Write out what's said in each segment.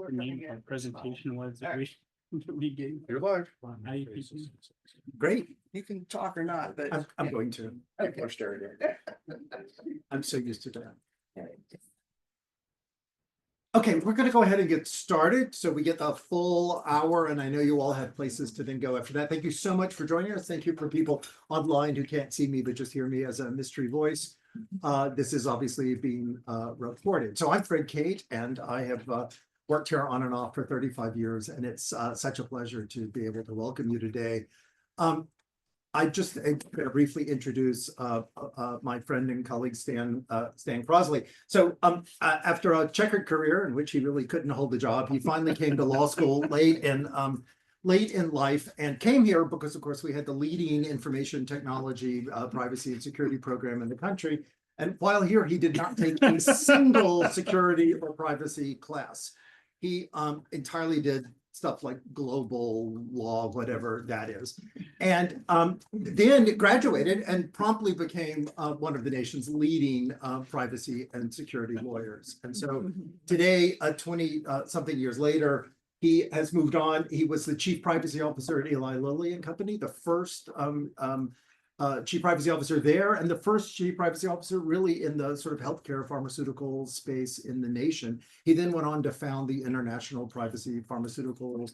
the name of our presentation was that we gave. You're live. Great. You can talk or not, but I'm going to. Okay. We're starting. I'm so used to that. Okay, we're going to go ahead and get started. So we get the full hour, and I know you all have places to then go after that. Thank you so much for joining us. Thank you for people online who can't see me, but just hear me as a mystery voice. This is obviously being recorded. So I'm Fred Kate, and I have worked here on and off for 35 years, and it's such a pleasure to be able to welcome you today. I just going to briefly introduce my friend and colleague Stan Crosley. So after a checkered career in which he really couldn't hold the job, he finally came to law school late in life and came here because, of course, we had the leading information technology, privacy and security program in the country. And while here, he did not take a single security or privacy class. He entirely did stuff like global law, whatever that is. And then graduated and promptly became one of the nation's leading privacy and security lawyers. And so today, 20-something years later, he has moved on. He was the chief privacy officer at Eli Lilly and Company, the first chief privacy officer there, and the first chief privacy officer really in the sort of healthcare pharmaceutical space in the nation. He then went on to found the International Privacy Pharmaceutical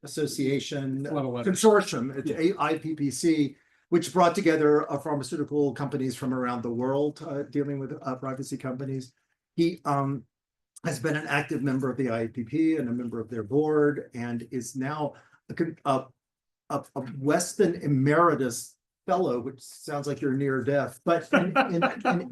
Association Consortium, it's IPPC, which brought together pharmaceutical companies from around the world dealing with privacy companies. He has been an active member of the IPP and a member of their board, and is now a Weston Emeritus Fellow, which sounds like you're near death, but in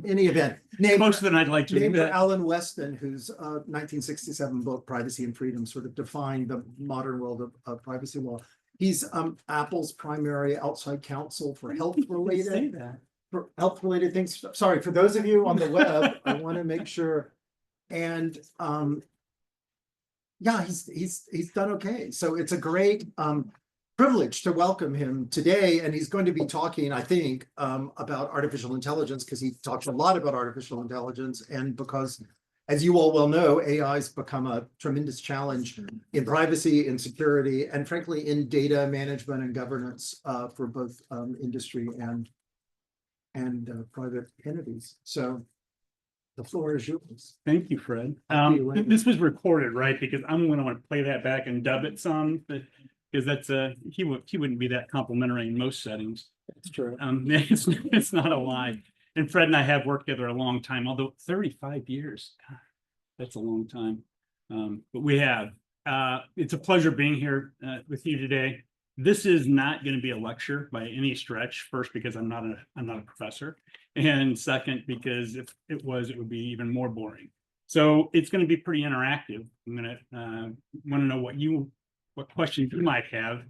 any event, named Closer than I'd like to. named for Alan Weston, whose 1967 book Privacy and Freedom sort of defined the modern world of privacy law. He's Apple's primary outside counsel for health-related things. Sorry, for those of you on the web, I want to make sure. And yeah, he's done okay. So it's a great privilege to welcome him today, and he's going to be talking, I think, about artificial intelligence, because he talks a lot about artificial intelligence, and because, as you all well know, AI has become a tremendous challenge in privacy, in security, and frankly, in data management and governance for both industry and private entities. So the floor is yours. Thank you, Fred. This was recorded, right? Because I'm going to want to play that back and dub it some, because that's he wouldn't be that complimentary in most settings. That's true. It's not a lie. And Fred and I have worked together a long time, although 35 years, God, that's a long time. But we have. It's a pleasure being here with you today. This is not going to be a lecture by any stretch. First, because I'm not a professor, and second, because if it was, it would be even more boring. So it's going to be pretty interactive. I'm going to want to know what questions you might have.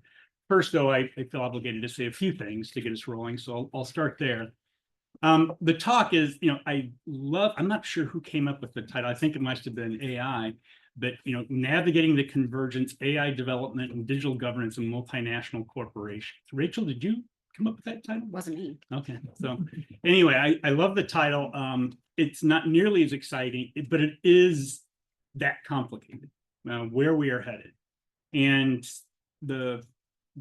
First, though, I feel obligated to say a few things to get us rolling, so I'll start there. The talk is, I'm not sure who came up with the title. I think it must have been AI, but, navigating the convergence, AI development, and digital governance in multinational corporations. Rachel, did you come up with that title? Wasn't me. Okay, so anyway, I love the title. It's not nearly as exciting, but it is that complicated, where we are headed. And the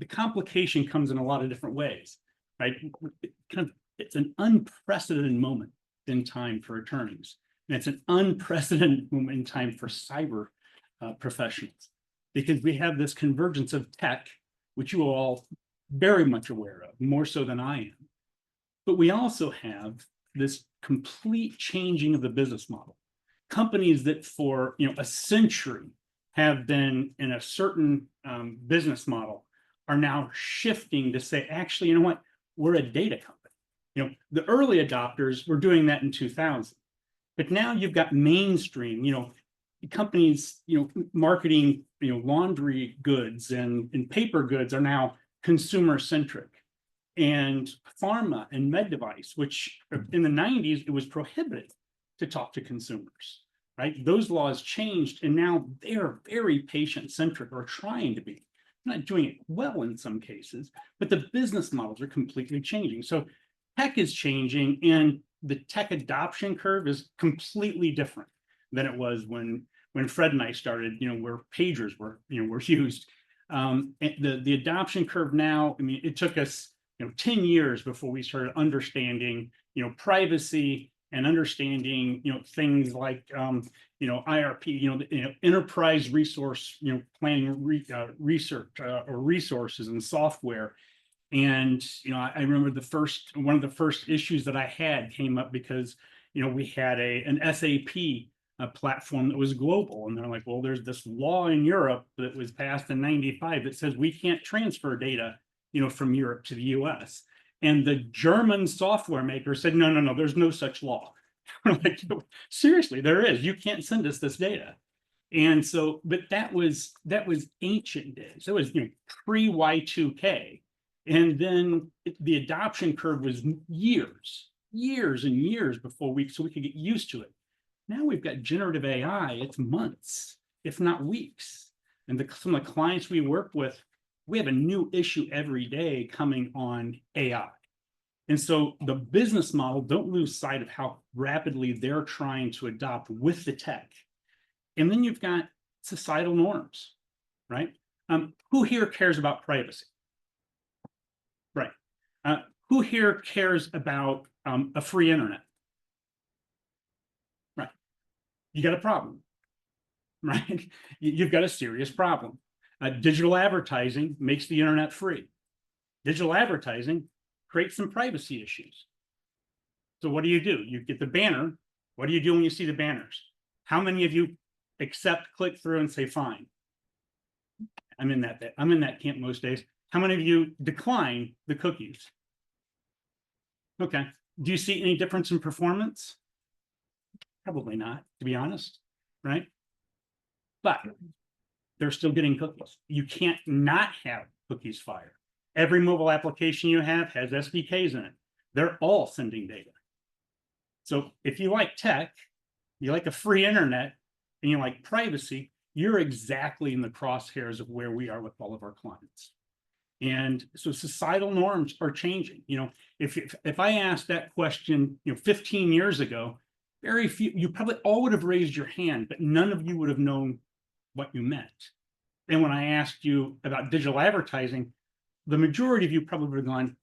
complication comes in a lot of different ways, right? It's an unprecedented moment in time for attorneys, and it's an unprecedented moment in time for cyber professionals, because we have this convergence of tech, which you are all very much aware of, more so than I am. But we also have this complete changing of the business model. Companies that for a century have been in a certain business model are now shifting to say, actually, you know what, we're a data company. The early adopters were doing that in 2000, but now you've got mainstream, companies, marketing, laundry goods and paper goods are now consumer centric, and pharma and med device, which in the 90s, it was prohibited to talk to consumers. Right? Those laws changed, and now they're very patient-centric, or trying to be. Not doing it well in some cases, but the business models are completely changing. So tech is changing, and the tech adoption curve is completely different than it was when when Fred and I started, where pagers were used. And the adoption curve now, I mean, it took us 10 years before we started understanding privacy and understanding things like IRP, enterprise resource planning research or resources and software. And I remember one of the first issues that I had came up because we had an SAP platform that was global, and they're like, well, there's this law in Europe that was passed in '95 that says we can't transfer data from Europe to the US. And the German software maker said, no, there's no such law. We're like, seriously, there is. You can't send us this data. And so, but that was ancient days. It was pre Y2K. And then the adoption curve was years and years before so we could get used to it. Now we've got generative AI, it's months, if not weeks. And some of the clients we work with, we have a new issue every day coming on AI. And so the business model, don't lose sight of how rapidly they're trying to adopt with the tech. And then you've got societal norms, right? Who here cares about privacy? Right. Who here cares about a free internet? Right. You got a problem, right? You've got a serious problem. Digital advertising makes the internet free. Digital advertising creates some privacy issues. So what do? You get the banner. What do you do when you see the banners? How many of you accept, click through, and say fine? I'm in that camp most days. How many of you decline the cookies? Okay. Do you see any difference in performance? Probably not, to be honest, right? But they're still getting cookies. You can't not have cookies fire. Every mobile application you have has SDKs in it. They're all sending data. So if you like tech, you like a free internet, and you like privacy, you're exactly in the crosshairs of where we are with all of our clients. And so societal norms are changing. If I asked that question 15 years ago, very few, you probably all would have raised your hand, but none of you would have known what you meant. And when I asked you about digital advertising, the majority of you probably would have gone,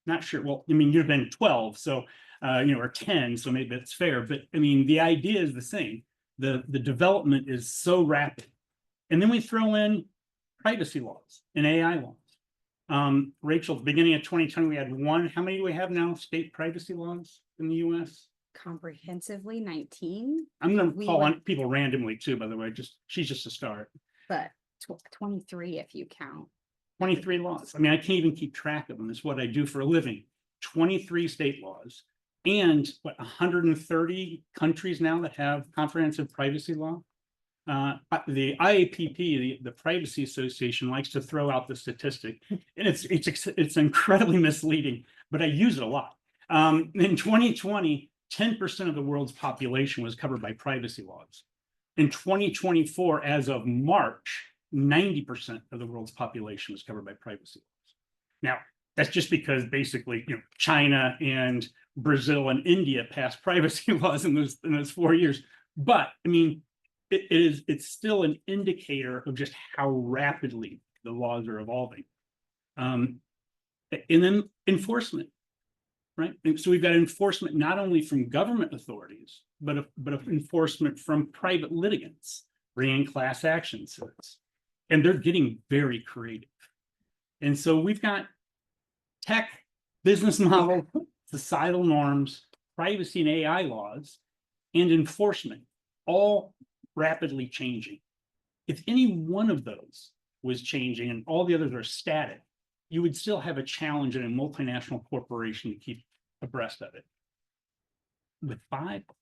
not sure. Well, I mean, you've been 12, so or 10, so maybe that's fair. But I mean, the idea is the same. The development is so rapid. And then we throw in privacy laws and AI laws. Rachel, at the beginning of 2020, we had one. How many do we have now? State privacy laws in the US? Comprehensively 19, I'm going to We call were- on people randomly too, by the way. She's just a start. but 23 if you count. 23 laws. I mean, I can't even keep track of them. It's what I do for a living. 23 state laws and 130 countries now that have comprehensive privacy law. The IAPP, the Privacy Association, likes to throw out the statistic, and it's incredibly misleading, but I use it a lot. In 2020, 10% of the world's population was covered by privacy laws. In 2024, as of March, 90% of the world's population was covered by privacy laws. Now, that's just because basically, China and Brazil and India passed privacy laws in those 4 years. But I mean, it's still an indicator of just how rapidly the laws are evolving. And then enforcement, right? And so we've got enforcement not only from government authorities, but enforcement from private litigants, bringing class action suits. And they're getting very creative. And so we've got tech, business model, societal norms, privacy and AI laws, and enforcement, all rapidly changing. If any one of those was changing and all the others are static, you would still have a challenge in a multinational corporation to keep abreast of it. With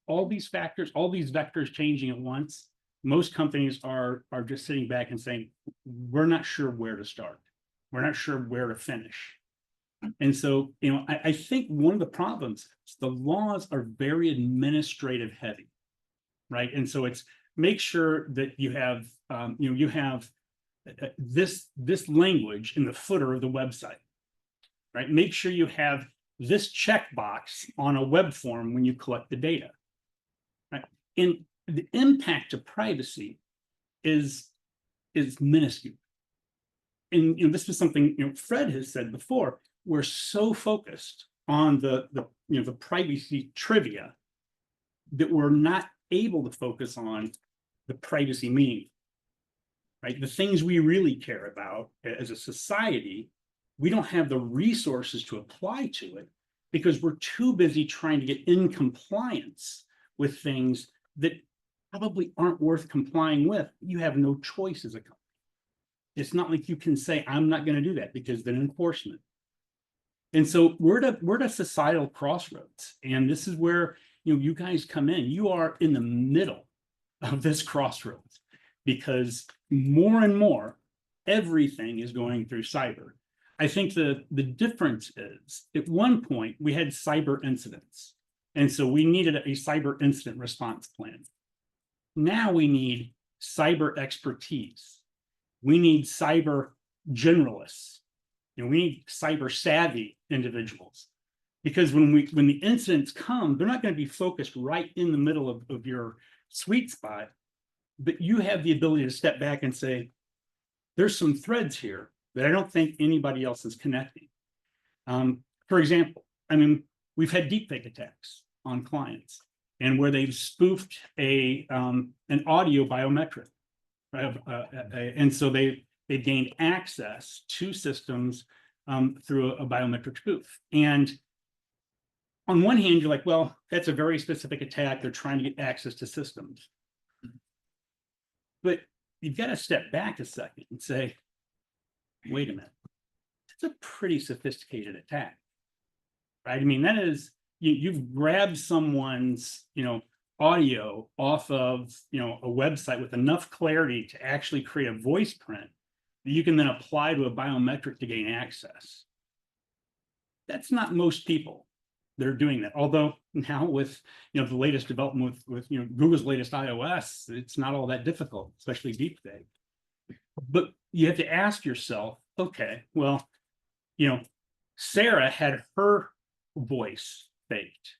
all these factors, all these vectors changing at once, most companies are just sitting back and saying, we're not sure where to start. We're not sure where to finish. And so, I think one of the problems is the laws are very administrative heavy, right? And so it's make sure that you have, you have this language in the footer of the website, right? Make sure you have this checkbox on a web form when you collect the data, right? And the impact to privacy is minuscule. And this was something Fred has said before. We're so focused on the privacy trivia that we're not able to focus on the privacy meaning. Right, the things we really care about as a society, we don't have the resources to apply to it because we're too busy trying to get in compliance with things that probably aren't worth complying with. You have no choice as a company. It's not like you can say, I'm not going to do that because then enforcement. And so we're at a societal crossroads. And this is where you guys come in. You are in the middle of this crossroads because more and more, everything is going through cyber. I think the difference is at one point we had cyber incidents. And so we needed a cyber incident response plan. Now we need cyber expertise. We need cyber generalists. We need cyber savvy individuals. Because when the incidents come, they're not going to be focused right in the middle of your sweet spot, but you have the ability to step back and say, there's some threads here that I don't think anybody else is connecting. For example, we've had deepfake attacks on clients and where they've spoofed an audio biometric, right? And so they've gained access to systems through a biometric spoof. And on one hand, you're like, well, that's a very specific attack. They're trying to get access to systems. But you've got to step back a second and say, wait a minute, it's a pretty sophisticated attack, right? That is, you've grabbed someone's, audio off of, a website with enough clarity to actually create a voice print that you can then apply to a biometric to gain access. That's not most people that are doing that. Although now with, the latest development with Google's latest iOS, it's not all that difficult, especially deepfake. But you have to ask yourself, okay, well, Sarah had her voice faked,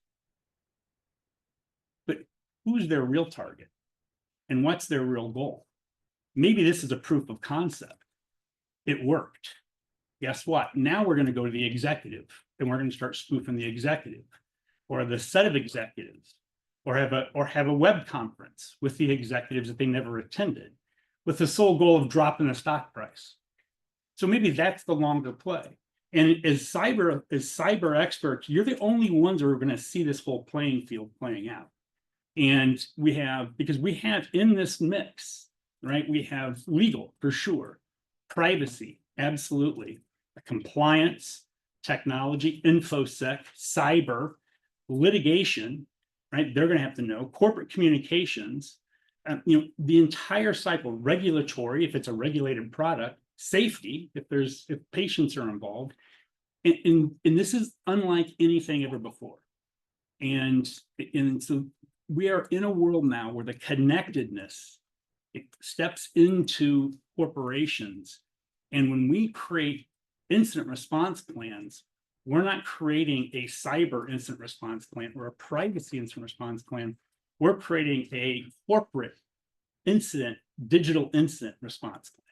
but who's their real target and what's their real goal? Maybe this is a proof of concept. It worked. Guess what? Now we're going to go to the executive and we're going to start spoofing the executive or the set of executives or have a web conference with the executives that they never attended with the sole goal of dropping the stock price. So maybe that's the longer play. And as cyber experts, you're the only ones who are going to see this whole playing field playing out. And because we have in this mix, right, we have legal for sure, privacy, absolutely, compliance, technology, infosec, cyber, litigation, right? They're going to have to know corporate communications, the entire cycle, regulatory, if it's a regulated product, safety, if patients are involved. And this is unlike anything ever before. And so we are in a world now where the connectedness steps into corporations. And when we create incident response plans, we're not creating a cyber incident response plan or a privacy incident response plan. We're creating a corporate digital incident response plan.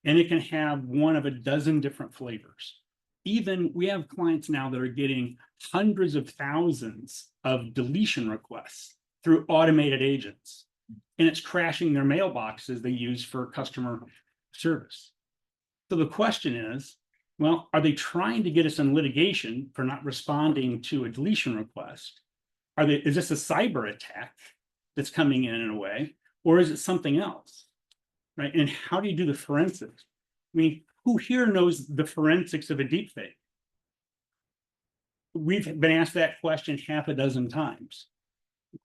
And it can have one of a dozen different flavors. Even we have clients now that are getting hundreds of thousands of deletion requests through automated agents. And it's crashing their mailboxes they use for customer service. So the question is, well, are they trying to get us in litigation for not responding to a deletion request? Is this a cyber attack that's coming in a way, or is it something else? Right? And how do you do the forensics? Who here knows the forensics of a deepfake? We've been asked that question half a dozen times.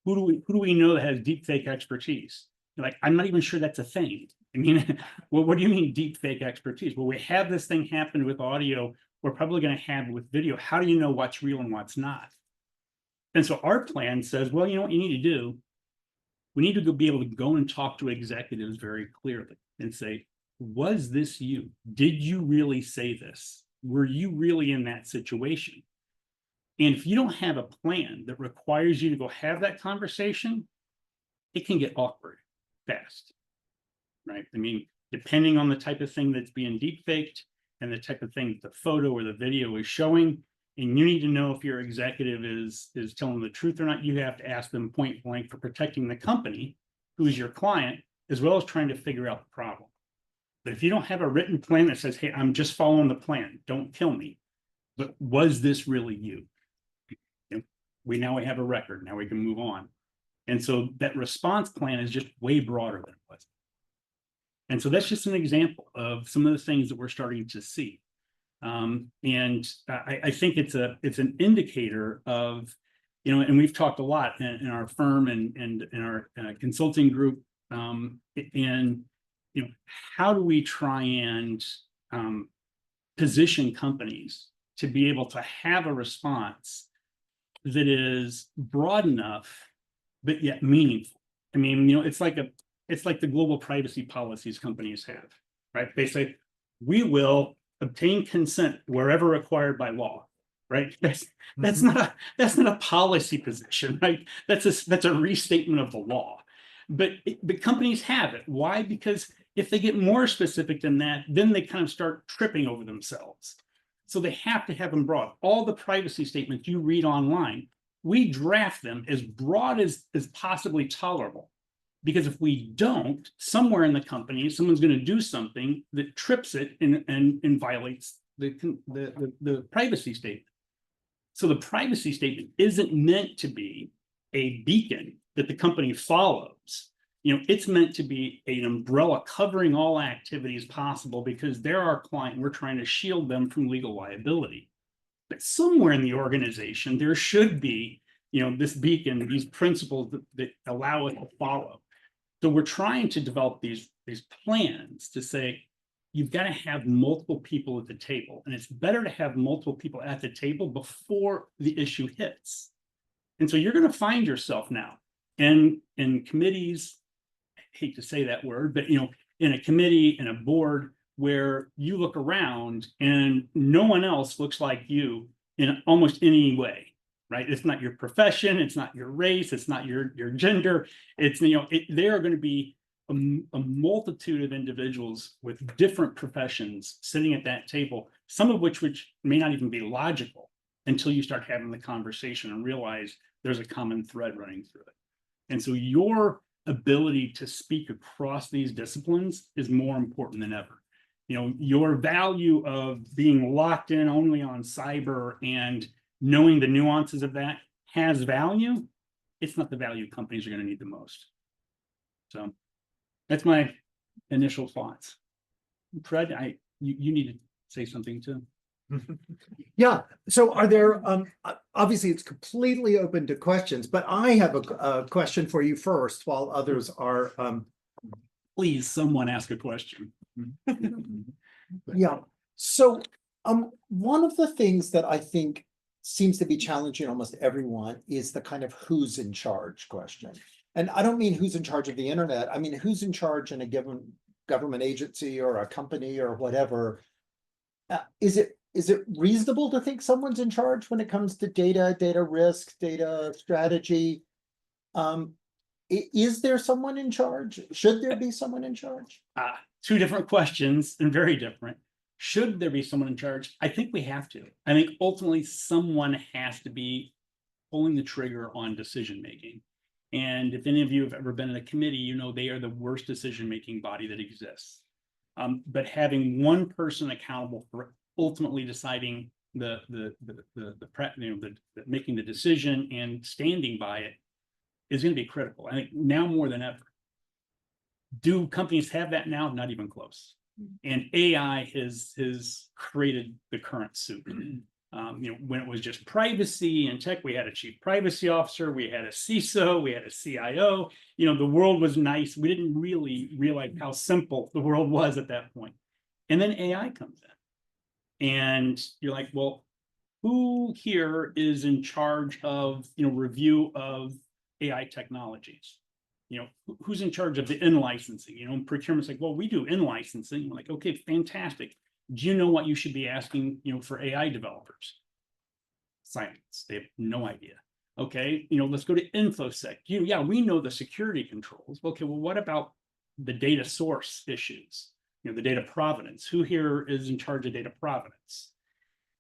Who do we know that has deepfake expertise? Like, I'm not even sure that's a thing. Well, what do you mean deepfake expertise? Well, we have this thing happen with audio. We're probably going to have it with video. How do you know what's real and what's not? And so our plan says, well, you know what you need to do? We need to be able to go and talk to executives very clearly and say, was this you? Did you really say this? Were you really in that situation? And if you don't have a plan that requires you to go have that conversation, it can get awkward fast, right? I mean, depending on the type of thing that's being deep faked and the type of thing the photo or the video is showing, and you need to know if your executive is telling the truth or not. You have to ask them point blank for protecting the company, who's your client, as well as trying to figure out the problem. But if you don't have a written plan that says, hey, I'm just following the plan, don't kill me, but was this really you? We now have a record, now we can move on. And so that response plan is just way broader than it was. And so that's just an example of some of the things that we're starting to see. And I think it's an indicator of, and we've talked a lot in our firm and in our consulting group, and how do we try and position companies to be able to have a response that is broad enough, but yet meaningful. I mean, it's like the global privacy policies companies have, right? They say, we will obtain consent wherever required by law, right? That's not a policy position, right? That's a restatement of the law. But companies have it. Why? Because if they get more specific than that, then they kind of start tripping over themselves. So they have to have them broad. All the privacy statements you read online, we draft them as broad as possibly tolerable. Because if we don't, somewhere in the company, someone's going to do something that trips it and violates the privacy statement. So the privacy statement isn't meant to be a beacon that the company follows. It's meant to be an umbrella covering all activities possible because they're our client. We're trying to shield them from legal liability. But somewhere in the organization, there should be, this beacon, these principles that allow it to follow. So we're trying to develop these plans to say, you've got to have multiple people at the table. And it's better to have multiple people at the table before the issue hits. And so you're going to find yourself now in committees, I hate to say that word, but in a committee, in a board where you look around and no one else looks like you in almost any way. Right? It's not your profession, it's not your race, it's not your gender. It's there are going to be a multitude of individuals with different professions sitting at that table, some of which may not even be logical until you start having the conversation and realize there's a common thread running through it. And so your ability to speak across these disciplines is more important than ever. Your value of being locked in only on cyber and knowing the nuances of that has value. It's not the value companies are going to need the most. So that's my initial thoughts. Fred, you need to say something too. Yeah. So are there, obviously it's completely open to questions, but I have a question for you first while others are, Please, someone ask a question. yeah. So, one of the things that I think seems to be challenging almost everyone is the kind of who's in charge question. And I don't mean who's in charge of the internet. I mean, who's in charge in a given government agency or a company or whatever. Is it reasonable to think someone's in charge when it comes to data risk, data strategy? Is there someone in charge? Should there be someone in charge? Two different questions and very different. Should there be someone in charge? I think we have to. I think ultimately someone has to be pulling the trigger on decision-making. And if any of you have ever been in a committee, they are the worst decision-making body that exists. But having one person accountable for ultimately deciding making the decision and standing by it is going to be critical. I think now more than ever. Do companies have that now? Not even close. And AI has created the current soup. When it was just privacy and tech, we had a chief privacy officer, we had a CISO, we had a CIO. The world was nice. We didn't really realize how simple the world was at that point. And then AI comes in, and you're like, well, who here is in charge of review of AI technologies? Who's in charge of the in-licensing? Procurement's like, well, we do in-licensing. We're like, okay, fantastic. Do you know what you should be asking, for AI developers? Silence. They have no idea. Okay, let's go to InfoSec. Yeah, we know the security controls. Okay, well, what about the data source issues? The data provenance. Who here is in charge of data provenance?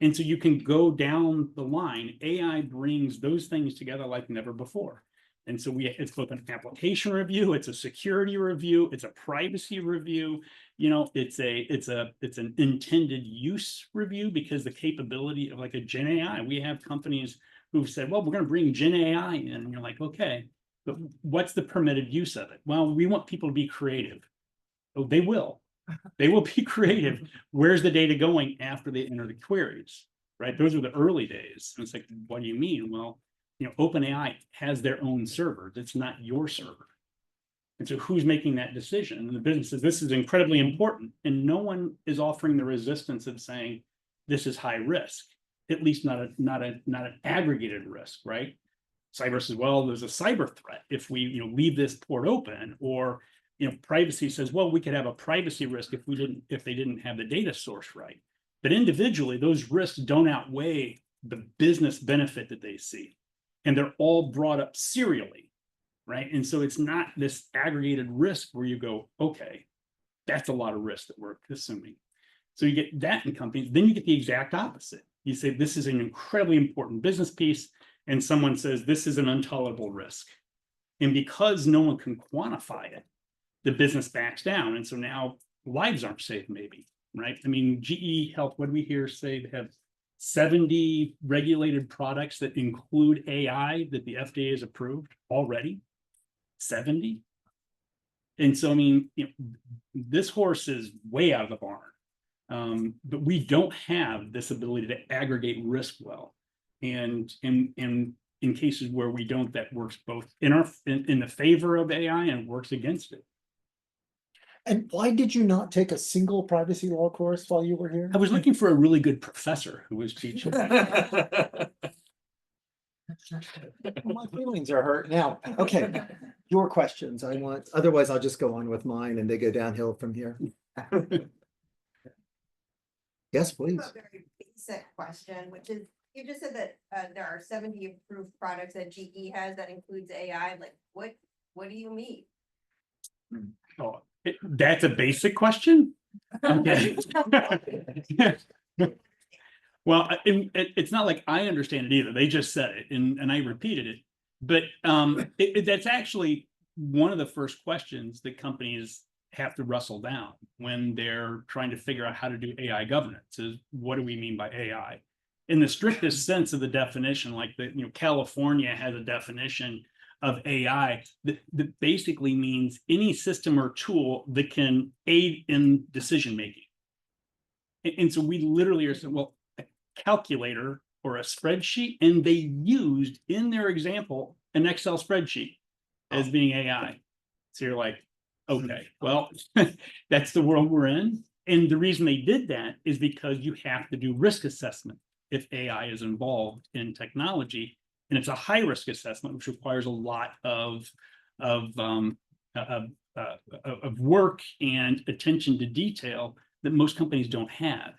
And so you can go down the line. AI brings those things together like never before. And so it's both an application review, it's a security review, it's a privacy review. It's an intended use review, because the capability of like a Gen AI, we have companies who've said, well, we're going to bring Gen AI in. And you're like, okay, but what's the permitted use of it? Well, we want people to be creative. Oh, they will. They will be creative. Where's the data going after they enter the queries, right? Those are the early days. And it's like, what do you mean? Well, OpenAI has their own server. It's not your server. And so who's making that decision? And the business says, this is incredibly important. And no one is offering the resistance of saying, this is high risk, at least not an aggregated risk, right? Cyber says, well, there's a cyber threat if we leave this port open, or privacy says, well, we could have a privacy risk if they didn't have the data source right. But individually, those risks don't outweigh the business benefit that they see. And they're all brought up serially, right? And so it's not this aggregated risk where you go, okay, that's a lot of risk that we're assuming. So you get that in companies. Then you get the exact opposite. You say, this is an incredibly important business piece. And someone says, this is an intolerable risk. And because no one can quantify it, the business backs down. And so now lives aren't safe, maybe, right? I mean, GE Health, what do we hear say they have 70 regulated products that include AI that the FDA has approved already? 70? And so, I mean, this horse is way out of the barn. But we don't have this ability to aggregate risk well. And in cases where we don't, that works both in the favor of AI and works against it. And why did you not take a single privacy law course while you were here? I was looking for a really good professor who was teaching. My feelings are hurt now. Okay, your questions. Otherwise I'll just go on with mine and they go downhill from here. Yes, please. A very basic question, which is, you just said that there are 70 approved products that GE has that includes AI. Like, what do you mean? Oh, that's a basic question. Okay. Well, it's not like I understand it either. They just said it, and I repeated it. But that's actually one of the first questions that companies have to wrestle down when they're trying to figure out how to do AI governance. Is what do we mean by AI? In the strictest sense of the definition, like California has a definition of AI that basically means any system or tool that can aid in decision making. And so we literally are saying, well, a calculator or a spreadsheet, and they used in their example an Excel spreadsheet as being AI. So you're like, okay, well, that's the world we're in. And the reason they did that is because you have to do risk assessment if AI is involved in technology. And it's a high risk assessment, which requires a lot of work and attention to detail that most companies don't have.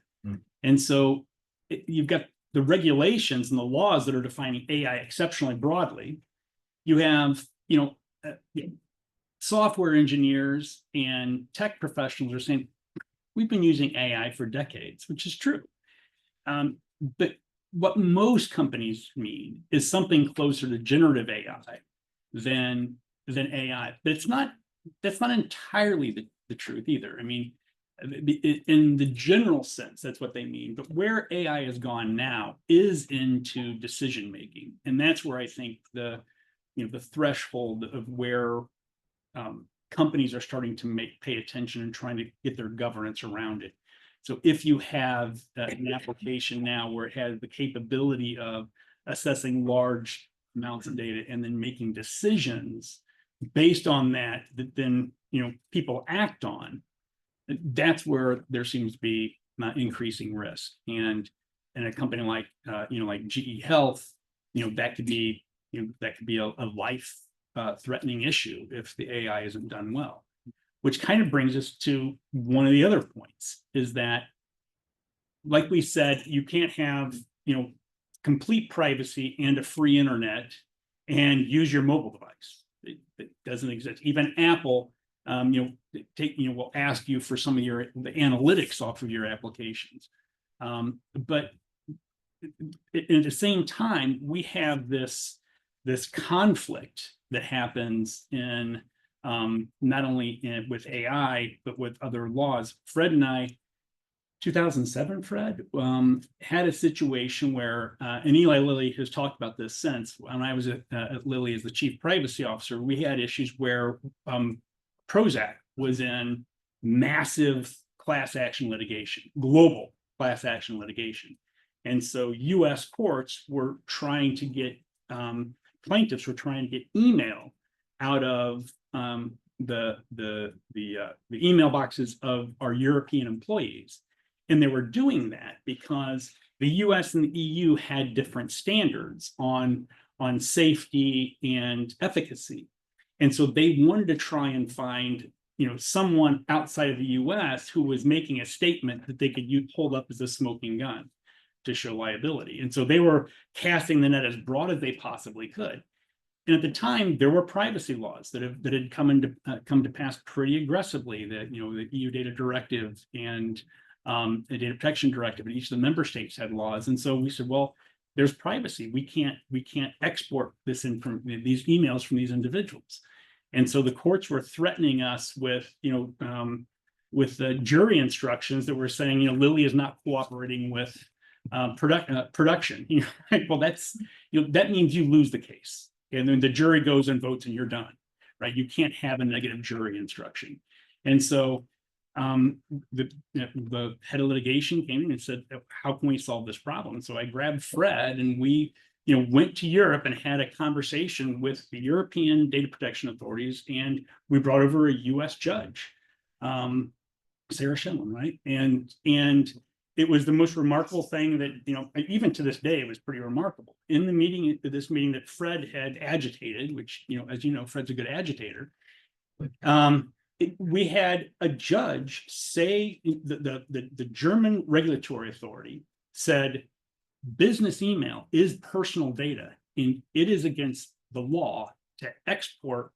And so you've got the regulations and the laws that are defining AI exceptionally broadly. You have, software engineers and tech professionals are saying, we've been using AI for decades, which is true. But what most companies mean is something closer to generative AI than AI. But that's not entirely the truth either. I mean, in the general sense, that's what they mean. But where AI has gone now is into decision making, and that's where I think the threshold of where companies are starting to pay attention and trying to get their governance around it. So if you have an application now where it has the capability of assessing large amounts of data and then making decisions based on that then people act on, that's where there seems to be increasing risk. And in a company like like GE Health, that could be a life threatening issue if the AI isn't done well. Which kind of brings us to one of the other points, is that, like we said, you can't have complete privacy and a free internet and use your mobile device. It doesn't exist. Even Apple, will ask you for some of the analytics off of your applications. But at the same time, we have this conflict that happens in not only with AI, but with other laws. Fred and I, 2007, Fred, had a situation where, and Eli Lilly has talked about this since, when I was at Lilly as the chief privacy officer, we had issues where Prozac was in massive class action litigation, global class action litigation. And so US courts were trying to get, plaintiffs were trying to get email out of the email boxes of our European employees. And they were doing that because the US and the EU had different standards on safety and efficacy. And so they wanted to try and find, someone outside of the US who was making a statement that they could hold up as a smoking gun to show liability. And so they were casting the net as broad as they possibly could. And at the time, there were privacy laws that had come to pass pretty aggressively. That the EU Data Directive and the Data Protection Directive, and each of the member states had laws. And so we said, well, there's privacy. We can't export these emails from these individuals. And so the courts were threatening us with the jury instructions that were saying, Lilly is not cooperating with production. Well, that means you lose the case. And then the jury goes and votes and you're done, right? You can't have a negative jury instruction. And so the head of litigation came in and said, how can we solve this problem? And so I grabbed Fred and we went to Europe and had a conversation with the European data protection authorities, and we brought over a US judge, Sarah Shenlin, right? And it was the most remarkable thing that, even to this day, it was pretty remarkable. In this meeting that Fred had agitated, which, as you know, Fred's a good agitator. We had a judge say, the German regulatory authority said, business email is personal data, and it is against the law to export,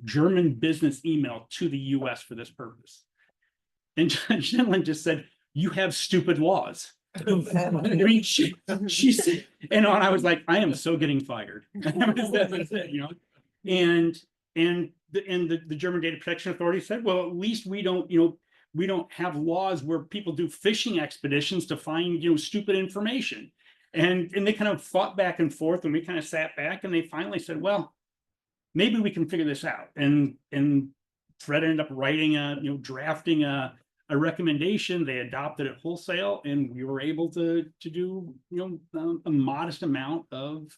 German business email to the US for this purpose. And Judge Shenlin just said, you have stupid laws. I mean, she said, and I was like, I am so getting fired. That's it, and the German Data Protection Authority said, well, at least we don't have laws where people do fishing expeditions to find, stupid information. And they kind of fought back and forth, and we kind of sat back, and they finally said, well, maybe we can figure this out. And Fred ended up writing drafting a recommendation. They adopted it wholesale, and we were able to do a modest amount of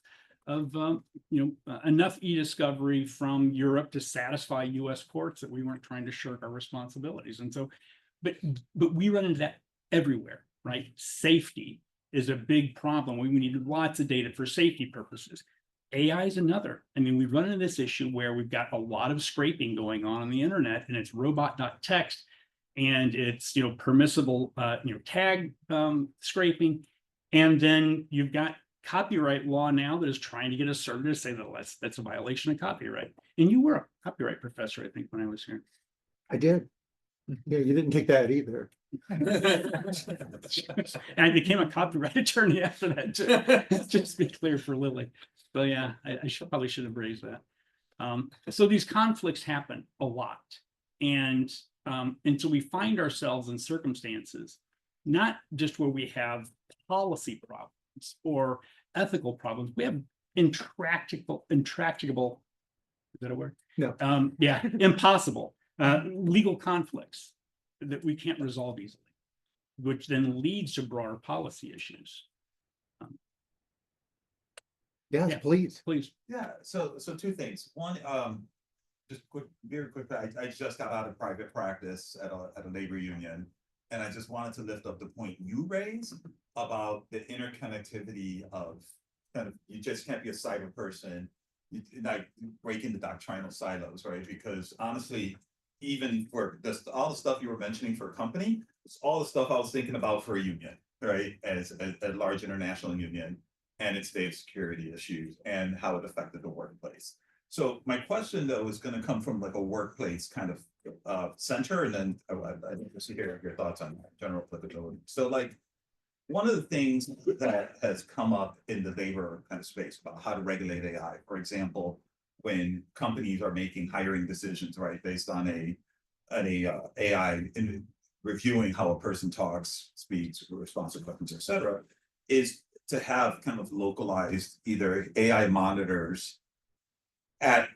enough e-discovery from Europe to satisfy US courts that we weren't trying to shirk our responsibilities. And so, but we run into that everywhere, right? Safety is a big problem. We need lots of data for safety purposes. AI is another. I mean, we run into this issue where we've got a lot of scraping going on the internet, and it's robot.txt, and it's permissible tag scraping, and then you've got copyright law now that is trying to get us started to say that that's a violation of copyright. And you were a copyright professor, I think, when I was here. I did. Yeah, you didn't take that either. And I became a copyright attorney after that, just to be clear for Lilly. So yeah, I probably should have raised that. So these conflicts happen a lot, and so we find ourselves in circumstances, not just where we have policy problems or ethical problems. We have intractable, is that a word? No. Yeah, impossible legal conflicts that we can't resolve easily, which then leads to broader policy issues. Yes, Yeah. please. Yeah, so two things. One, just very quickly, I just got out of private practice at a labor union, and I just wanted to lift up the point you raised about the interconnectivity of you just can't be a cyber person, like breaking the doctrinal silos, right? Because honestly, even for all the stuff you were mentioning for a company, it's all the stuff I was thinking about for a union, right? As a large international union. and its data security issues and how it affected the workplace. So my question though is going to come from like a workplace kind of center, and then I think to hear your thoughts on general applicability. So like one of the things that has come up in the labor kind of space about how to regulate AI, for example, when companies are making hiring decisions, right, based on an AI in reviewing how a person talks, speaks, responds to questions, et cetera, is to have kind of localized either AI monitors at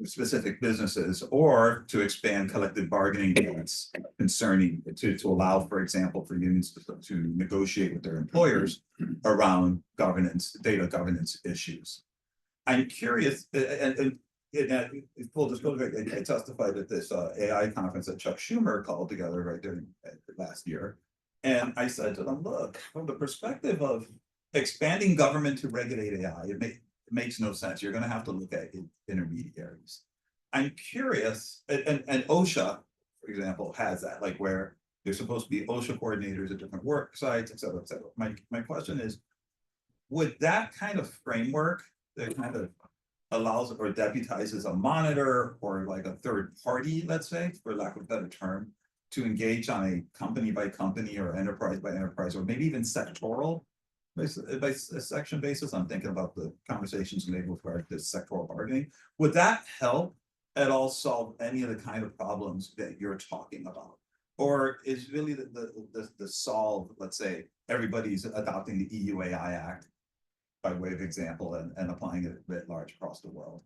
specific businesses, or to expand collective bargaining rights concerning to allow, for example, for unions to negotiate with their employers around governance, data governance issues. I'm curious, and full disclosure, I testified at this AI conference that Chuck Schumer called together right during last year. And I said to them, look, from the perspective of expanding government to regulate AI, it makes no sense. You're going to have to look at intermediaries. I'm curious, and OSHA, for example, has that, like where there's supposed to be OSHA coordinators at different work sites, et cetera, et cetera. My question is, would that kind of framework that kind of allows or deputizes a monitor or like a third party, let's say, for lack of a better term, to engage on a company by company or enterprise by enterprise, or maybe even sectoral by a section basis? I'm thinking about the conversations made with regard to sectoral bargaining. Would that help at all solve any of the kind of problems that you're talking about? Or is really the solve, let's say, everybody's adopting the EU AI Act by way of example and applying it writ large across the world?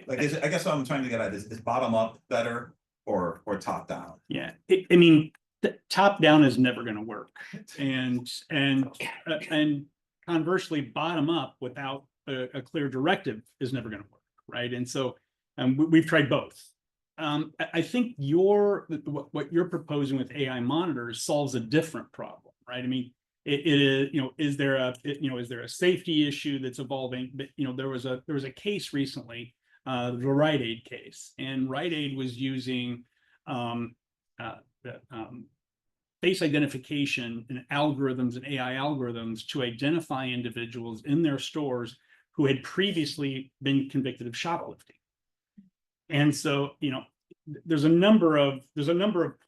Like, I guess what I'm trying to get at is bottom up better or top down? Yeah, I mean, top down is never going to work, and conversely, bottom up without a clear directive is never going to work, right? And so we've tried both. I think what you're proposing with AI monitors solves a different problem, right? I mean, it is, is there a safety issue that's evolving? But there was a case recently, the Rite Aid case, and Rite Aid was using face identification and algorithms and AI algorithms to identify individuals in their stores who had previously been convicted of shoplifting. And so, there's a number of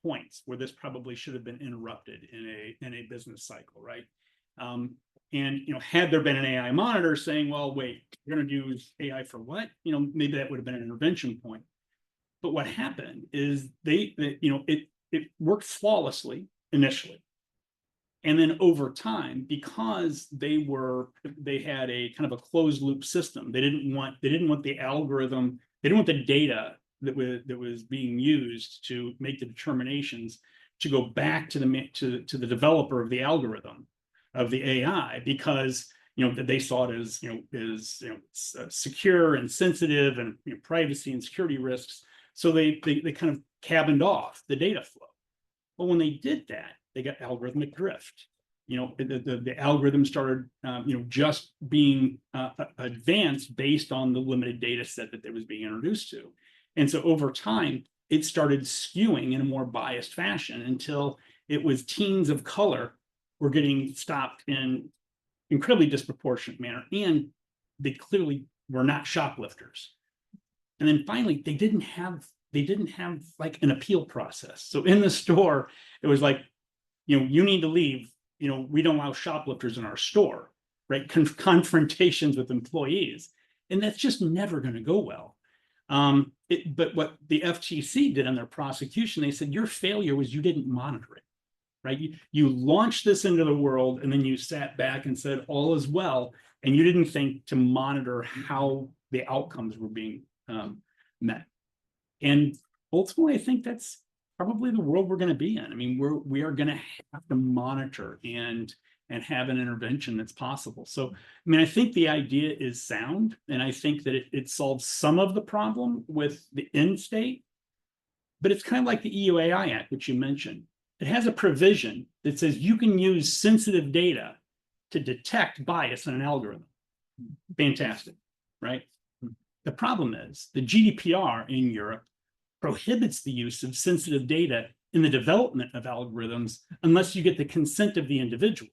points where this probably should have been interrupted in a business cycle, right? And had there been an AI monitor saying, well, wait, you're going to use AI for what? Maybe that would have been an intervention point. But what happened is it worked flawlessly initially. And then over time, because they had a kind of a closed loop system, they didn't want the algorithm, they didn't want the data that was being used to make the determinations to go back to the developer of the algorithm of the AI, because that they saw it as secure and sensitive and privacy and security risks. So they kind of cabined off the data flow. But when they did that, they got algorithmic drift. The algorithm started just being advanced based on the limited data set that it was being introduced to. And so over time, it started skewing in a more biased fashion until it was teens of color were getting stopped in incredibly disproportionate manner. And they clearly were not shoplifters. And then finally, they didn't have like an appeal process. So in the store, it was like, you need to leave. We don't allow shoplifters in our store, right? Confrontations with employees. And that's just never going to go well. But what the FTC did in their prosecution, they said your failure was you didn't monitor it, right? You launched this into the world and then you sat back and said all is well, and you didn't think to monitor how the outcomes were being met. And ultimately, I think that's probably the world we're going to be in. I mean, we are going to have to monitor and have an intervention that's possible. So, I mean, I think the idea is sound, and I think that it solves some of the problem with the end state, but it's kind of like the EU AI Act, which you mentioned. It has a provision that says you can use sensitive data to detect bias in an algorithm. Fantastic, right? The problem is the GDPR in Europe prohibits the use of sensitive data in the development of algorithms unless you get the consent of the individual.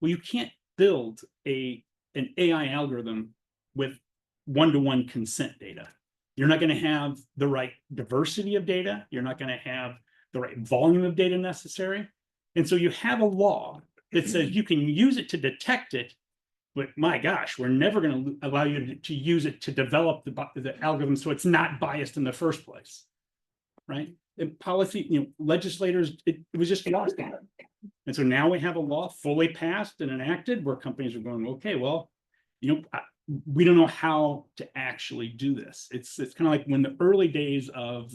Well, you can't build a an AI algorithm with one-to-one consent data. You're not going to have the right diversity of data. You're not going to have the right volume of data necessary. And so you have a law that says you can use it to detect it, but my gosh, we're never going to allow you to use it to develop the algorithm so it's not biased in the first place, right? And policy, legislators, it was just lost on it. And so now we have a law fully passed and enacted where companies are going, okay, well, we don't know how to actually do this. It's kind of like when the early days of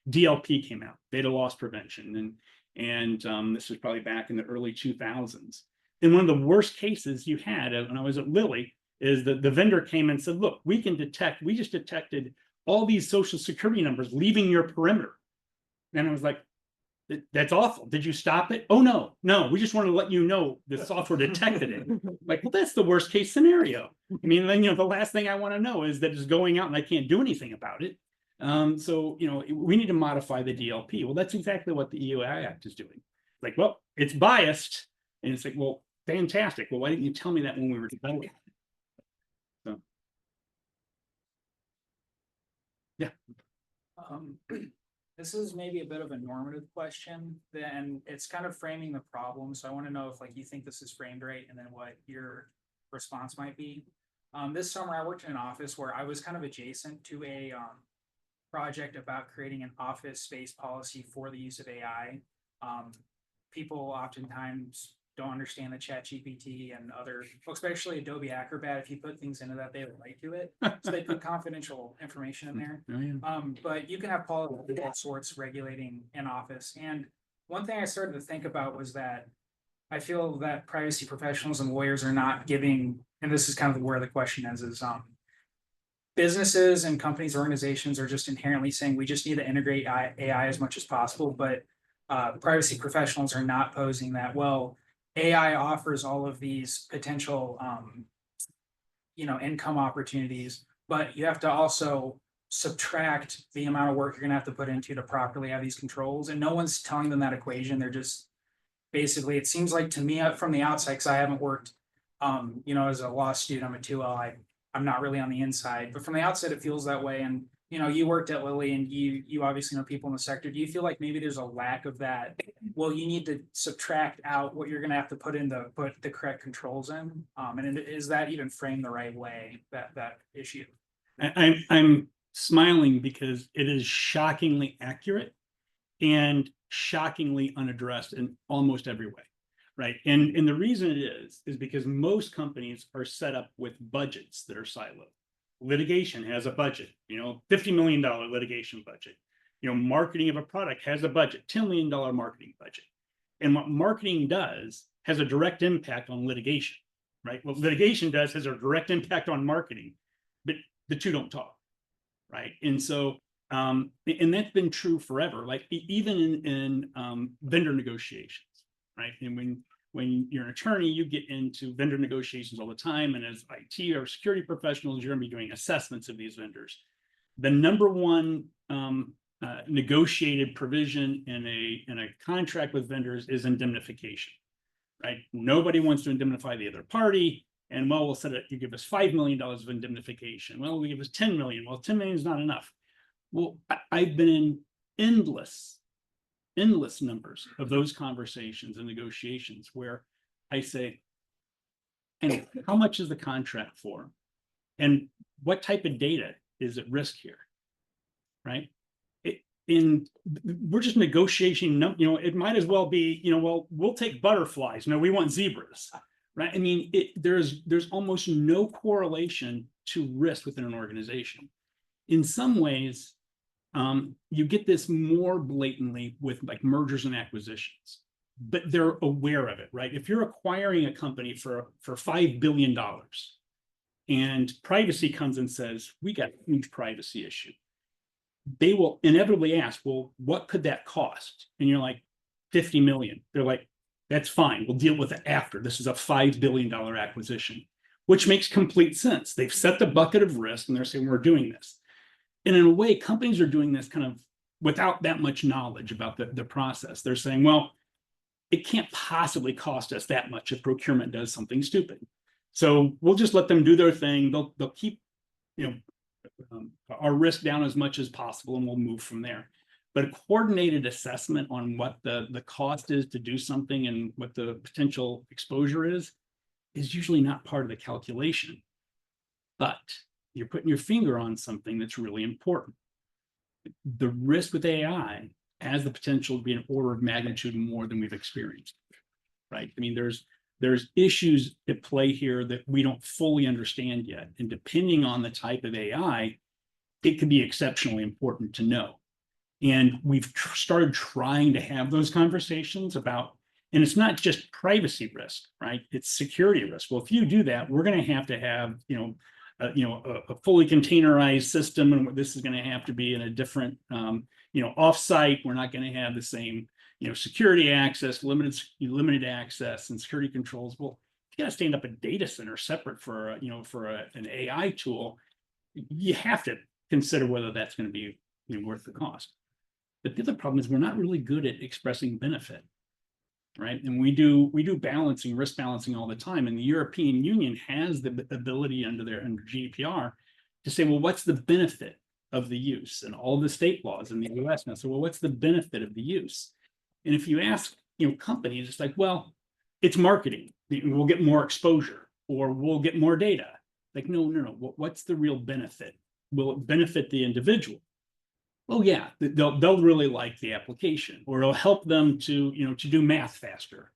DLP came out, data loss prevention, and this was probably back in the early 2000s. And one of the worst cases you had when I was at Lilly is that the vendor came and said, look, we just detected all these social security numbers leaving your perimeter. And I was like, that's awful. Did you stop it? Oh, no, we just wanted to let you know the software detected it. Like, well, that's the worst case scenario. I mean, then, the last thing I want to know is that it's going out and I can't do anything about it. So, we need to modify the DLP. Well, that's exactly what the EUI Act is doing. Like, well, it's biased. And it's like, well, fantastic. Well, why didn't you tell me that when we were developing? So, yeah. This is maybe a bit of a normative question, and it's kind of framing the problem. So I want to know if you think this is framed right, and then what your response might be. This summer I worked in an office where I was kind of adjacent to a project about creating an office space policy for the use of AI. People oftentimes don't understand the ChatGPT and other, especially Adobe Acrobat. If you put things into that, they would write to it. So they put confidential information in there. Oh, yeah. But you can have policies of all sorts regulating an office. And one thing I started to think about was that I feel that privacy professionals and lawyers are not giving, and this is kind of where the question is businesses and companies, organizations are just inherently saying we just need to integrate AI as much as possible. But privacy professionals are not posing that, well, AI offers all of these potential, income opportunities, but you have to also subtract the amount of work you're going to have to put into to properly have these controls. And no one's telling them that equation. They're just basically, it seems like to me from the outside, because I haven't worked, as a law student, I'm a 2L, I'm not really on the inside, but from the outside, it feels that way. And you worked at Lilly and you obviously know people in the sector. Do you feel like maybe there's a lack of that? Well, you need to subtract out what you're going to have to put the correct controls in. And is that even framed the right way, that issue? I'm smiling because it is shockingly accurate and shockingly unaddressed in almost every way. Right. And the reason it is because most companies are set up with budgets that are siloed. Litigation has a budget, $50 million litigation budget. Marketing of a product has a budget, $10 million marketing budget. And what marketing does has a direct impact on litigation, right? What litigation does has a direct impact on marketing, but the two don't talk, right? And so, and that's been true forever, like even in vendor negotiations, right? And when you're an attorney, you get into vendor negotiations all the time. And as IT or security professionals, you're going to be doing assessments of these vendors. The number one negotiated provision in a contract with vendors is indemnification, right? Nobody wants to indemnify the other party. And well, we'll set it, you give us $5 million of indemnification. Well, we give us 10 million. Well, 10 million is not enough. Well, I've been in endless numbers of those conversations and negotiations where I say, and how much is the contract for? And what type of data is at risk here? Right? We're just negotiating, it might as well be, well, we'll take butterflies. No, we want zebras. Right? I mean, there's almost no correlation to risk within an organization. In some ways, you get this more blatantly with like mergers and acquisitions, but they're aware of it, right? If you're acquiring a company for $5 billion and privacy comes and says, we got a huge privacy issue, they will inevitably ask, well, what could that cost? And you're like, 50 million. They're like, that's fine. We'll deal with it after. This is a $5 billion acquisition, which makes complete sense. They've set the bucket of risk and they're saying, we're doing this. And in a way, companies are doing this kind of without that much knowledge about the process. They're saying, well, it can't possibly cost us that much if procurement does something stupid. So we'll just let them do their thing. They'll keep, you know, our risk down as much as possible, and we'll move from there. But a coordinated assessment on what the cost is to do something and what the potential exposure is usually not part of the calculation. But you're putting your finger on something that's really important. The risk with AI has the potential to be an order of magnitude more than we've experienced, right? I mean, there's issues at play here that we don't fully understand yet. And depending on the type of AI, it can be exceptionally important to know. And we've started trying to have those conversations about, and it's not just privacy risk, right? It's security risk. Well, if you do that, we're going to have, a fully containerized system, and this is going to have to be in a different, offsite. We're not going to have the same, security access, limited access, and security controls. Well, you got to stand up a data center separate for, an AI tool. You have to consider whether that's going to be, worth the cost. But the other problem is we're not really good at expressing benefit, right? And we do risk balancing all the time. And the European Union has the ability under GDPR to say, well, what's the benefit of the use? And all the state laws in the US now. So, well, what's the benefit of the use? And if you ask, companies, it's like, well, it's marketing. We'll get more exposure, or we'll get more data. Like, no. What's the real benefit? Will it benefit the individual? Oh yeah, they'll really like the application, or it'll help them to do math faster.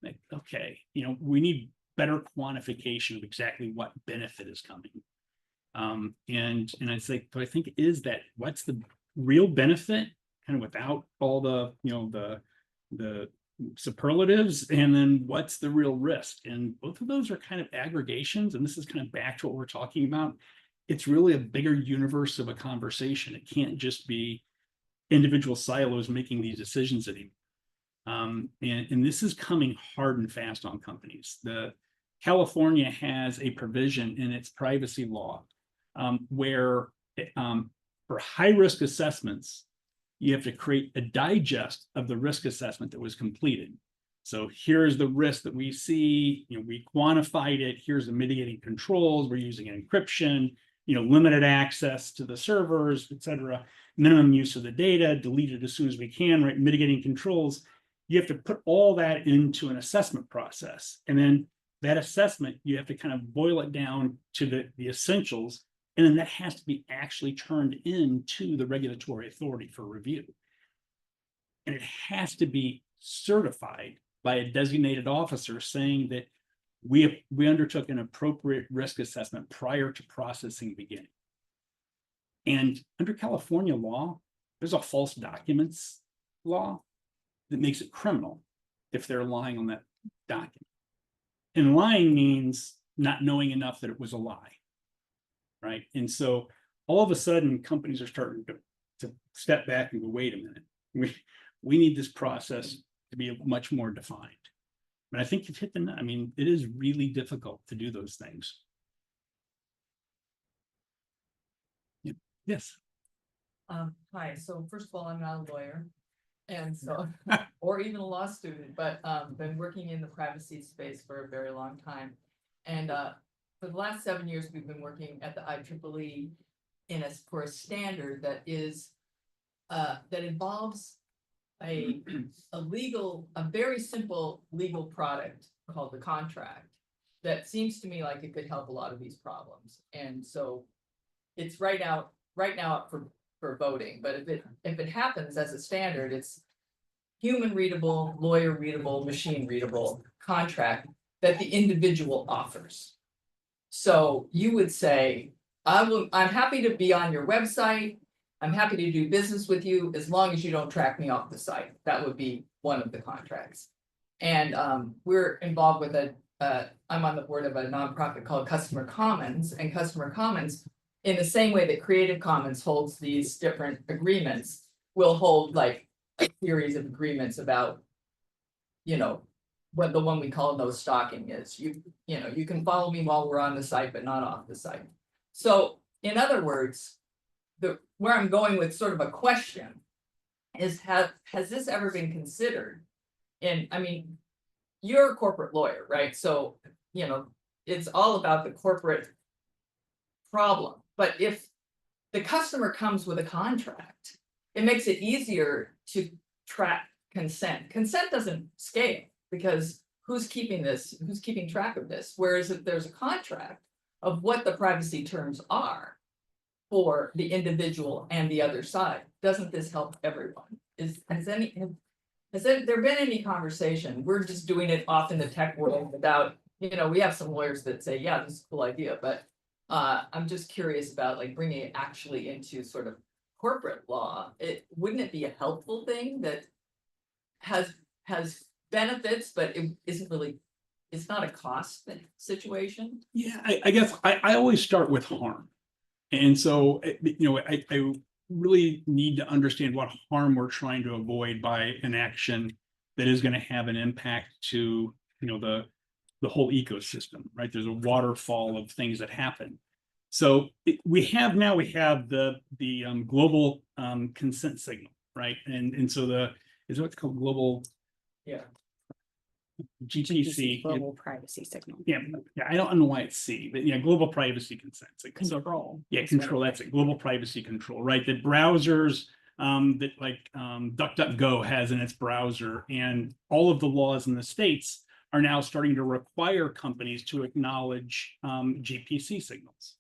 Like, okay, we need better quantification of exactly what benefit is coming. And I say, so I think is that what's the real benefit, kind of without all the the superlatives, and then what's the real risk? And both of those are kind of aggregations, and this is kind of back to what we're talking about. It's really a bigger universe of a conversation. It can't just be individual silos making these decisions anymore. And this is coming hard and fast on companies. California has a provision in its privacy law where for high risk assessments, you have to create a digest of the risk assessment that was completed. So here's the risk that we see, we quantified it. Here's the mitigating controls. We're using encryption, limited access to the servers, et cetera, minimum use of the data, delete it as soon as we can, right? Mitigating controls. You have to put all that into an assessment process. And then that assessment, you have to kind of boil it down to the essentials. And then that has to be actually turned into the regulatory authority for review. And it has to be certified by a designated officer saying that we undertook an appropriate risk assessment prior to processing beginning. And under California law, there's a false documents law that makes it criminal if they're lying on that document. And lying means not knowing enough that it was a lie, right? And so all of a sudden, companies are starting to step back and go, wait a minute, we need this process to be much more defined. But I think you've hit the, it is really difficult to do those things. Yeah. Yes. Hi, so first of all, I'm not a lawyer. And so, or even a law student, but been working in the privacy space for a very long time. And for the last 7 years, we've been working at the IEEE for a standard that is that involves a very simple legal product called the contract that seems to me like it could help a lot of these problems. And so it's right now up for voting, but if it happens as a standard, it's human readable, lawyer readable, machine readable contract that the individual offers. So you would say, I'm happy to be on your website. I'm happy to do business with you as long as you don't track me off the site. That would be one of the contracts. And we're involved with I'm on the board of a nonprofit called Customer Commons, and Customer Commons, in the same way that Creative Commons holds these different agreements, will hold like a series of agreements about, what the one we call no stalking is. You can follow me while we're on the site, but not off the site. So in other words, where I'm going with sort of a question is, has this ever been considered? And you're a corporate lawyer, right? So, it's all about the corporate problem. But if the customer comes with a contract, it makes it easier to track consent. Consent doesn't scale because who's keeping this? Who's keeping track of this? Whereas if there's a contract of what the privacy terms are for the individual and the other side, doesn't this help everyone? Has there been any conversation? We're just doing it off in the tech world without, we have some lawyers that say, yeah, this is a cool idea, but I'm just curious about like bringing it actually into sort of corporate law. Wouldn't it be a helpful thing that has benefits, but it isn't really, it's not a cost situation? Yeah, I guess I always start with harm. And so, I really need to understand what harm we're trying to avoid by an action that is going to have an impact to, the whole ecosystem, right? There's a waterfall of things that happen. So we have the global consent signal, right? And so is what's called global. Yeah. GPC. Global privacy signal. Yeah, I don't know why it's C, but yeah, global privacy consent signal. So, Control. yeah, control, that's it, global privacy control, right? That browsers, that like DuckDuckGo has in its browser, and all of the laws in the states are now starting to require companies to acknowledge GPC signals.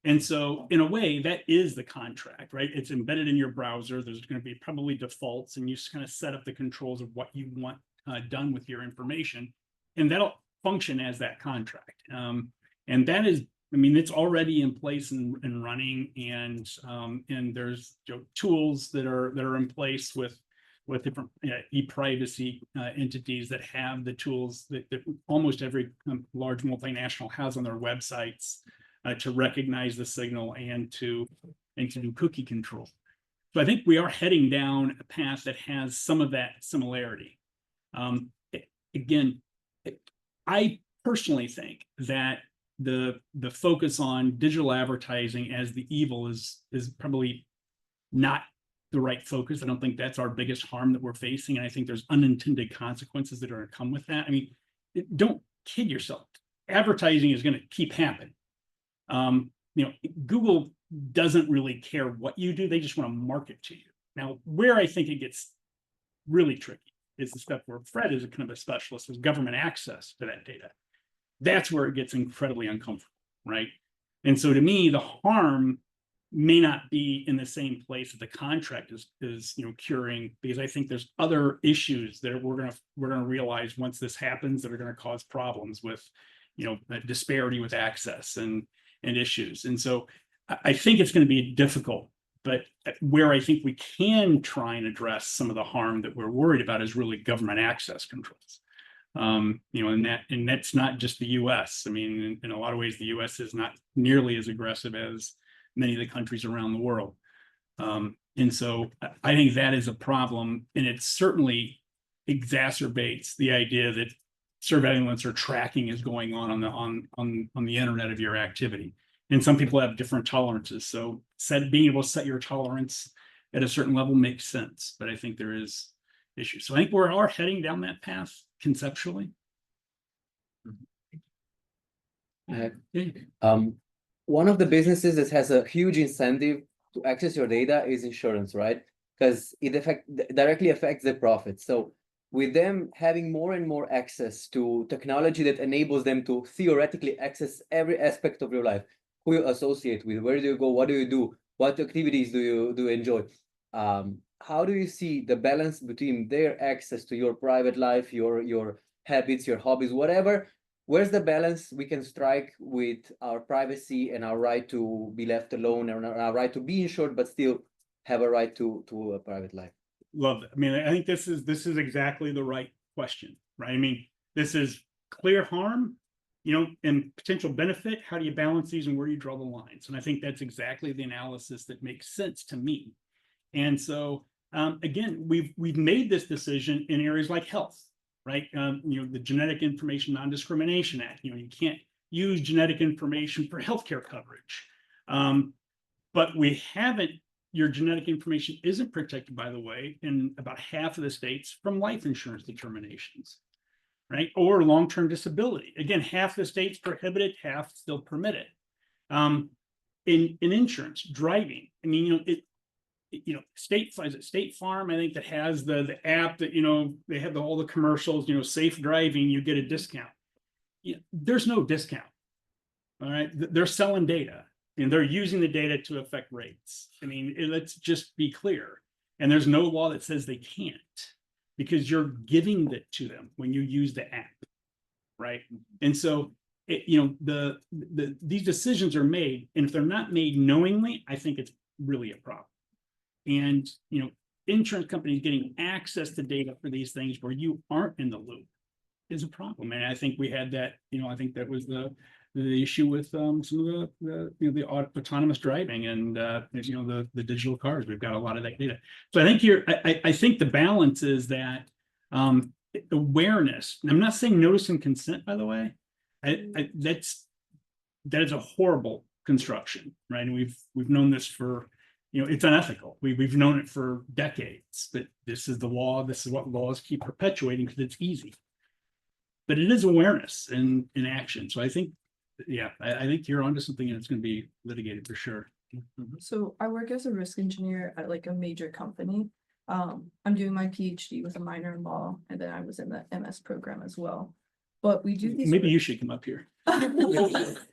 And so in a way, that is the contract, right? It's embedded in your browser. There's going to be probably defaults, and you just kind of set up the controls of what you want done with your information, and that'll function as that contract. And that is, it's already in place and running, and there's tools that are in place with different e-privacy entities that have the tools that almost every large multinational has on their websites to recognize the signal and to do cookie control. So I think we are heading down a path that has some of that similarity. Again, I personally think that the focus on digital advertising as the evil is probably not the right focus. I don't think that's our biggest harm that we're facing, and I think there's unintended consequences that are going to come with that. Don't kid yourself. Advertising is going to keep happening. Google doesn't really care what you do; they just want to market to you. Now, where I think it gets really tricky is the stuff where Fred is a kind of a specialist, is government access to that data. That's where it gets incredibly uncomfortable, right? And so to me, the harm may not be in the same place that the contract is curing, because I think there's other issues that we're gonna realize once this happens that are going to cause problems with disparity with access and issues. And so I think it's going to be difficult. But where I think we can try and address some of the harm that we're worried about is really government access controls. And that's not just the US. In a lot of ways, the US is not nearly as aggressive as many of the countries around the world. And so I think that is a problem, and it certainly exacerbates the idea that surveillance or tracking is going on the internet of your activity. And some people have different tolerances. So being able to set your tolerance at a certain level makes sense. But I think there is issues. So I think we are heading down that path conceptually. One of the businesses that has a huge incentive to access your data is insurance, right? Because it directly affects the profit. So with them having more and more access to technology that enables them to theoretically access every aspect of your life, who you associate with, where do you go, what do you do, what activities do you enjoy? How do you see the balance between their access to your private life, your habits, your hobbies, whatever? Where's the balance we can strike with our privacy and our right to be left alone, and our right to be insured, but still have a right to a private life? Love it. I think this is exactly the right question, right? This is clear harm, and potential benefit. How do you balance these, and where do you draw the lines? And I think that's exactly the analysis that makes sense to me. And so, again, we've made this decision in areas like health, right? The Genetic Information Non-Discrimination Act. You can't use genetic information for healthcare coverage, but we haven't. Your genetic information isn't protected, by the way, in about half of the states from life insurance determinations. right? Or long-term disability. Again, half the states prohibit it, half still permit it. In insurance, driving, I mean, State Farm, I think, that has the app that, they have all the commercials, safe driving, you get a discount. There's no discount. All right, they're selling data and they're using the data to affect rates. I mean, let's just be clear. And there's no law that says they can't, because you're giving it to them when you use the app, right? And so, these decisions are made, and if they're not made knowingly, I think it's really a problem. And, insurance companies getting access to data for these things where you aren't in the loop is a problem. And I think we had that, I think that was the issue with some of the autonomous driving and the digital cars. We've got a lot of that data. So I think I think the balance is that awareness. And I'm not saying notice and consent, by the way. That is a horrible construction, right? And we've known this for, it's unethical. We've known it for decades, that this is the law. This is what laws keep perpetuating because it's easy. But it is awareness and in action. So I think, I think you're onto something, and it's going to be litigated for sure. So I work as a risk engineer at like a major company. I'm doing my PhD with a minor in law, and then I was in the MS program as well. But we do these. Maybe you should come up here.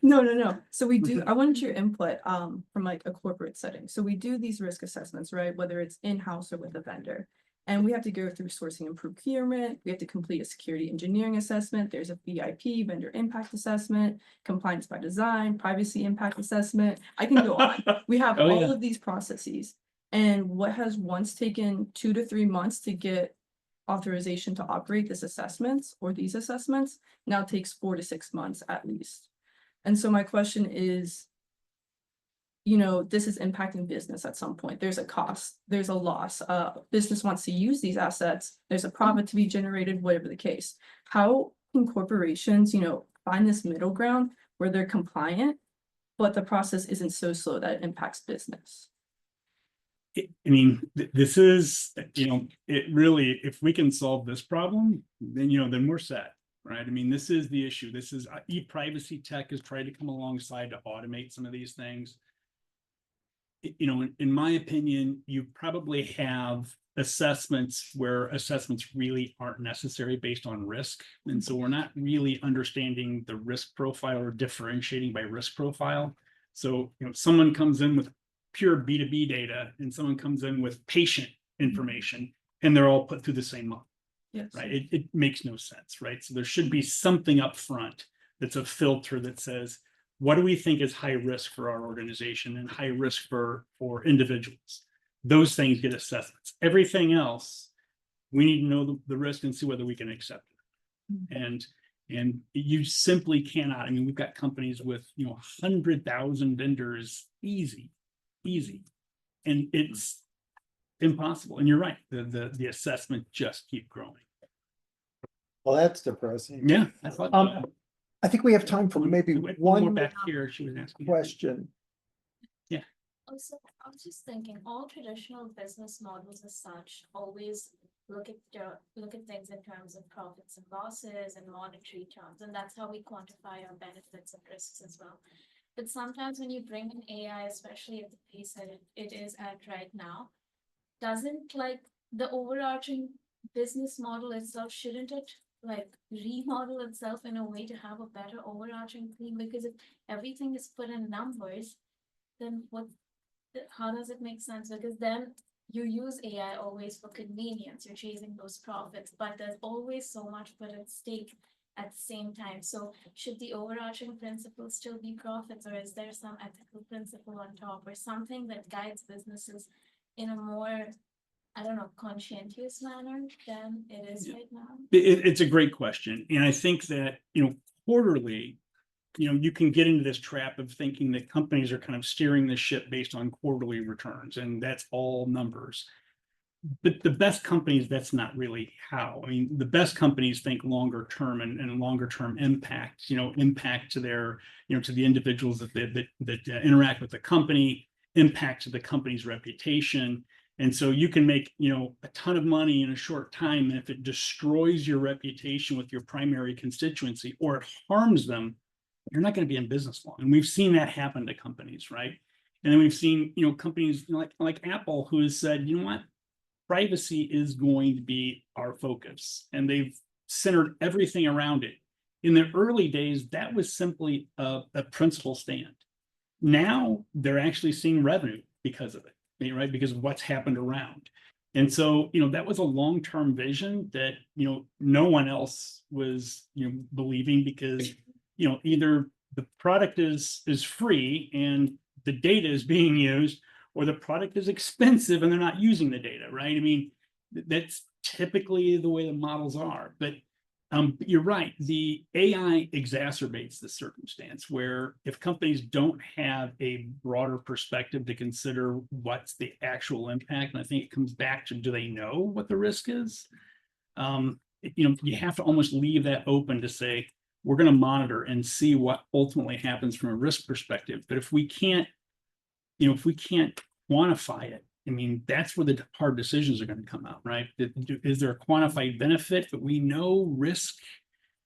No. So we do, I wanted your input from like a corporate setting. So we do these risk assessments, right? Whether it's in-house or with a vendor. And we have to go through sourcing and procurement. We have to complete a security engineering assessment. There's a VIP, vendor impact assessment, compliance by design, privacy impact assessment. I can go on. We have all of these processes. And what has once taken 2 to 3 months to get authorization to operate these assessments now takes 4 to 6 months at least. And so my question is, this is impacting business at some point. There's a cost, there's a loss. Business wants to use these assets. There's a profit to be generated, whatever the case. How can corporations, find this middle ground where they're compliant, but the process isn't so slow that it impacts business? I mean, this is, it really, if we can solve this problem, then we're set, right? I mean, this is the issue. This is e-privacy tech has tried to come alongside to automate some of these things. In my opinion, you probably have assessments where assessments really aren't necessary based on risk. And so we're not really understanding the risk profile or differentiating by risk profile. So, someone comes in with pure B2B data and someone comes in with patient information, and they're all put through the same model. Yes. Right? It makes no sense, right? So there should be something up front that's a filter that says, what do we think is high risk for our organization and high risk for individuals? Those things get assessments. Everything else, we need to know the risk and see whether we can accept it. And you simply cannot. I mean, we've got companies with 100,000 vendors, easy, and it's impossible. And you're right, the assessment just keep growing. Well, that's depressing. Yeah, I thought so. I think we have time for maybe More one back here. She was asking question. Also, I was just thinking, all traditional business models as such always look at things in terms of profits and losses and monetary terms, and that's how we quantify our benefits and risks as well. But sometimes when you bring in AI, especially at the pace that it is at right now, doesn't like the overarching business model itself, shouldn't it like remodel itself in a way to have a better overarching theme? Because if everything is put in numbers, then how does it make sense? Because then you use AI always for convenience, you're chasing those profits, but there's always so much put at stake at the same time. So should the overarching principle still be profits, or is there some ethical principle on top, or something that guides businesses in a more, I don't know, conscientious manner than it is right now? It's a great question. And I think that, quarterly, you can get into this trap of thinking that companies are kind of steering the ship based on quarterly returns, and that's all numbers. But the best companies, that's not really how. I mean, the best companies think longer term and longer term impact, impact to their, to the individuals that interact with the company, impact to the company's reputation. And so you can make, a ton of money in a short time. And if it destroys your reputation with your primary constituency or it harms them, you're not going to be in business long. And we've seen that happen to companies, right? And then we've seen, companies like Apple who has said, you know what, privacy is going to be our focus. And they've centered everything around it. In the early days, that was simply a principal stand. Now they're actually seeing revenue because of it, right? Because of what's happened around. And so, that was a long-term vision that, no one else was, believing because, either the product is free and the data is being used, or the product is expensive and they're not using the data, right? I mean, that's typically the way the models are. But you're right, the AI exacerbates the circumstance where if companies don't have a broader perspective to consider what's the actual impact, and I think it comes back to, do they know what the risk is? You have to almost leave that open to say, we're going to monitor and see what ultimately happens from a risk perspective. But if we can't quantify it, I mean, that's where the hard decisions are going to come out, right? Is there a quantified benefit? But we know risk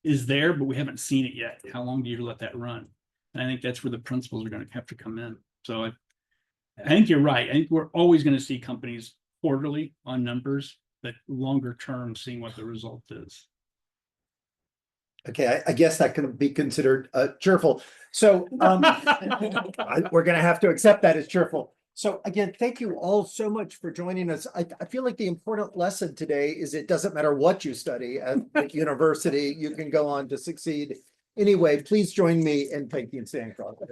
is there, but we haven't seen it yet. How long do you let that run? And I think that's where the principles are going to have to come in. So I think you're right. I think we're always going to see companies quarterly on numbers, but longer term, seeing what the result is. Okay, I guess that can be considered cheerful. So we're gonna have to accept that as cheerful. So again, thank you all so much for joining us. I feel like the important lesson today is it doesn't matter what you study at the university, you can go on to succeed. Anyway, please join me in thanking Stan Crosley.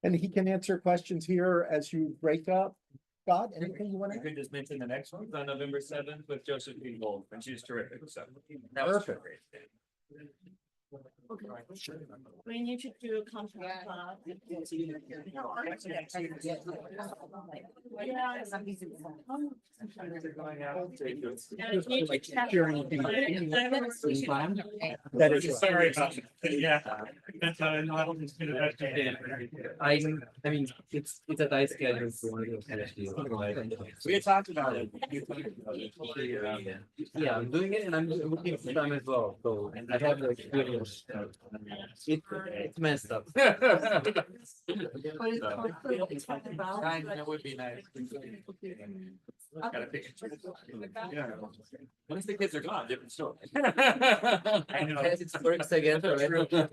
And he can answer questions here as you break up. Scott, anything you want to? I could just mention the next one on November 7th with Josephine Gold, and she's terrific. So that was Perfect. great. We need to do a contract. That is Sorry about that. Yeah. That's how I know I was gonna I mean, it's a tight schedule for one of those kind of deals. We had talked about it. Yeah, I'm doing it and I'm looking for time as well, so I have the experience. It's messed up. That would be nice. Gotta pick it. Yeah. Once the kids are gone, different story. I know. Yes, it works again, right?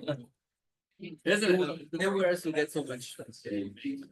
Isn't it? Nowhere else to get so much information.